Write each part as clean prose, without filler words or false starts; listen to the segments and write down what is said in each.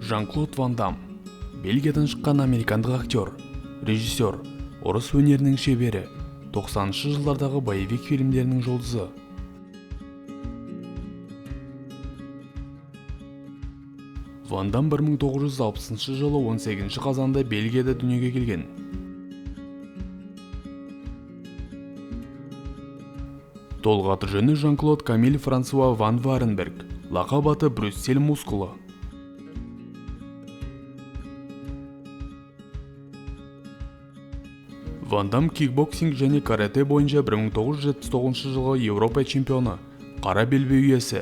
Жан-Клод Ван Дам, Бельгиядан шыққан американдық актер, режиссер, ұрыс өнерінің шебері, 90-шы жылдардағы боевик фильмдерінің жұлдызы. Ван Дам 1960 жылы 18 қазанда Бельгияда дүниеге келген. Толық аты жөні Жан-Клод Камиль Франсуа Ван Варенберг, лақап аты Брюссель мускулы. Ван Дам кикбоксинг және карате бойынша 1979 жылғы Еуропа чемпионы, қара белбеу иесі.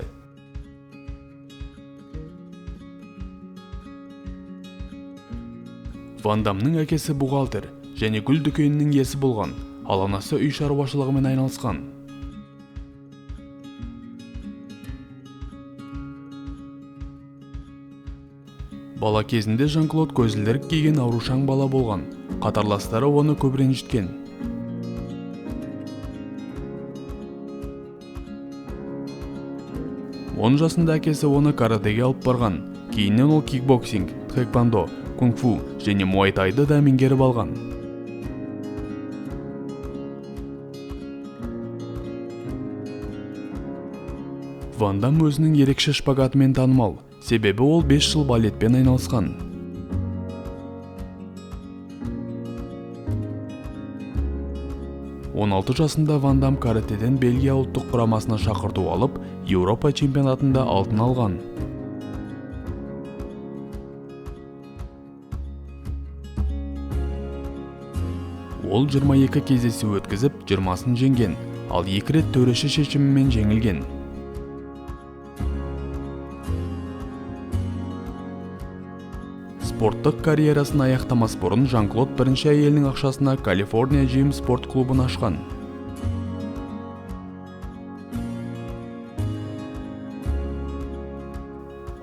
Ван Дамның әкесі бухгалтер және гүл дүкенінің иесі болған, ал анасы үй шаруашылығымен айналысқан. Бала кезінде Жан-Клод көзілдірік киген аурушаң бала болған, қатарластары оны көп ренжіткен. Он жасында әкесі оны каратеге алып барған, кейіннен ол кикбоксинг, тхэквондо, кунг-фу және муай-тайды да меңгеріп алған. Ван Дам өзінің ерекше шпагатымен танымал, себебі ол 5 жыл балетпен айналысқан. Он 16 жасында Ван Дам каратеден Бельгия ұлттық құрамасына шақырту алып, Еуропа чемпионатында алтын алған. Ол 22 кездесу өткізіп, 20-сын жеңген, ал 2 рет төреші шешімімен жеңілген. Спорттық карьерасын аяқтамас бұрын Жан-Клод бірінші әйелінің ақшасына Калифорния Джим спорт клубын ашқан.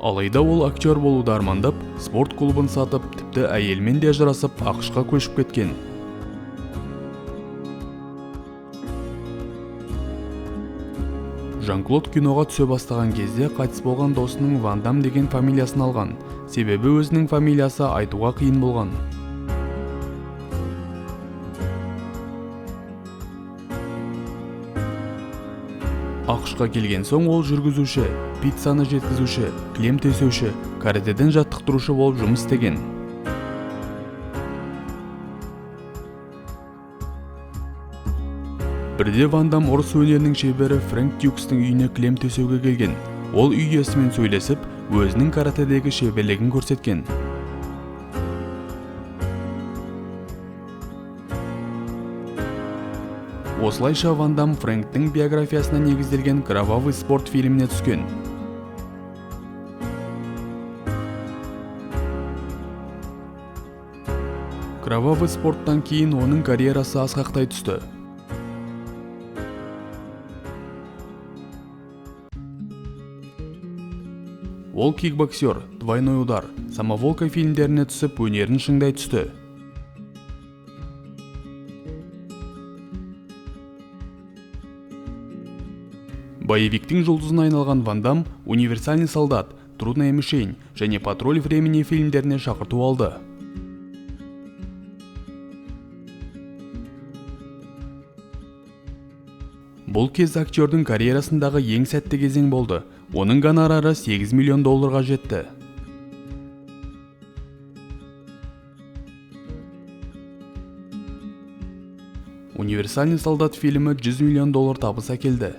Алайда ол актер болуды армандап, спорт клубын сатып, тіпті әйелмен де ажырасып, ақшқа көшіп кеткен. Жан-Клод киноға түсе бастаған кезде қайтыс болған досының Ван Дам деген фамилиясын алған, себебі өзінің фамилиясы айтуға қиын болған. ақш-қа келген соң ол жүргізуші, пиццаны жеткізуші, кілем төсеуші, каратеден жаттықтырушы болып жұмыс істеген. Бірде Ван Дам ұрыс өнерінің шебері Фрэнк Дюкстің үйіне кілем төсеуге келген. Ол үй иесімен сөйлесіп, өзінің каратедегі шеберлігін көрсеткен. Осылайша Ван Дам Фрэнктің биографиясына негізделген «Кровавый спорт» фильміне түскен. «Кровавый спорттан» кейін оның карьерасы асқақтай түсті. Ол кикбоксер, «Двойной удар», «Самоволка» фильмдеріне түсіп, өнерін шыңдай түсті. Боевиктің жұлдызына айналған Ван Дам «Универсальный солдат», «Трудная мишень» және «Патруль времени» фильмдеріне шақырту алды. Бұл кез актердің карьерасындағы ең сәтті кезең болды. Оның гонорары $8 миллион жетті. «Универсальный солдат» фильмі $100 миллион табыс әкелді.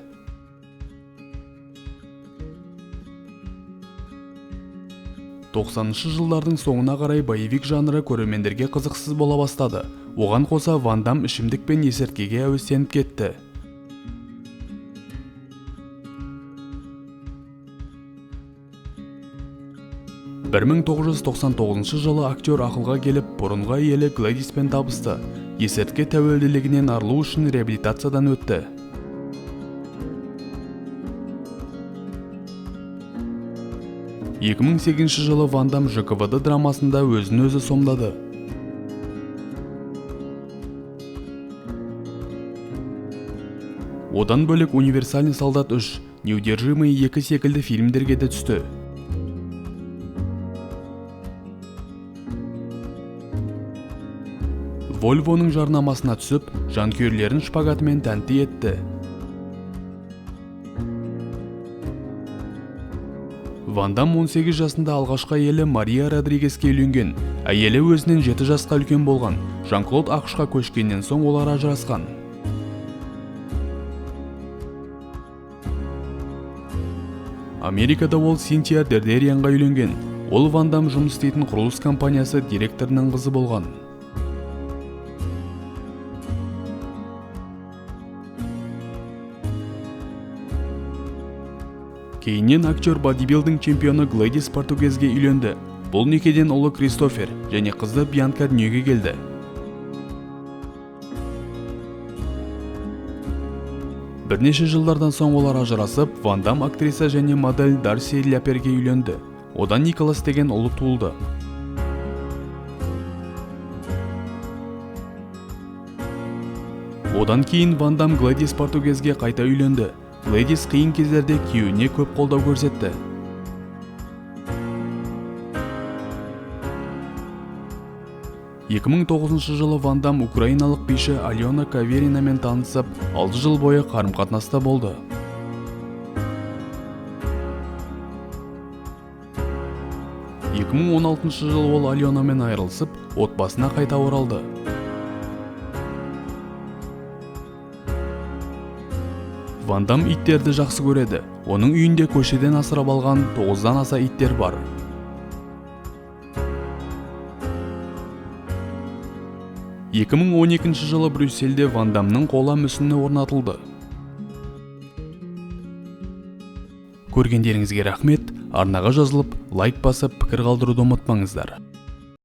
«90-шы жылдардың соңына қарай боевик жанры көрермендерге қызықсыз бола бастады. Оған қоса Ван Дам ішімдік пен есірткіге әуестеніп кетті. «1999 жылы актер ақылға келіп, бұрынғы әйелі Глэдиспен табысты. Есірткі тәуелділігінен арылу үшін реабилитациядан өтті. «2008 жылы Ван Дам ЖКВД драмасында өзін өзі сомдады. Одан бөлек «Универсальный солдат 3», «Неудержимый 2» секілді фильмдерге де түсті. Volvo'ның жарнамасына түсіп, жанкүйерлерін шпагатымен тәнті етті. Ван Дам 18 жасында алғашқы әйелі Мария Родригеске үйленген. Әйелі өзінен 7 жасқа үлкен болған. Жан-Клод ақш-қа көшкеннен соң олар ажырасқан. Америкада ол Синтия Дердерианға үйленген. Ол Ван Дам жұмыс істейтін құрылыс компаниясы директорының қызы болған. Кейіннен актер бодибилдинг чемпионы Глэдис Португезге үйленді. Бұл некеден ұлы Кристофер және қызы Бьянка дүниеге келді. Бірнеше жылдардан соң олар ажырасып, Ван Дам актриса және модель Дарси Ляперге үйленді. Одан Николас деген ұлы туылды. Одан кейін Ван Дам Глэдис Португезге қайта үйленді. Глэдис қиын кездерде күйеуіне көп қолдау көрсетті. Екі мың 2009 жылы Ван Дам украиналық биші Алена Каверинамен танысып, 6 жыл бойы қарым-қатынаста болды. Екі мың 16 жылы ол Аленамен айырылысып, отбасына қайта оралды. Ван Дам иттерді жақсы көреді. Оның үйінде көшеден асырап алған 9-дан аса иттер бар. Екі мың 12 жылы Брюссельде Ван Дамның қола мүсіні орнатылды. Көргендеріңізге рахмет. Арнаға жазылып, лайк басып, пікір қалдыруды ұмытпаңыздар.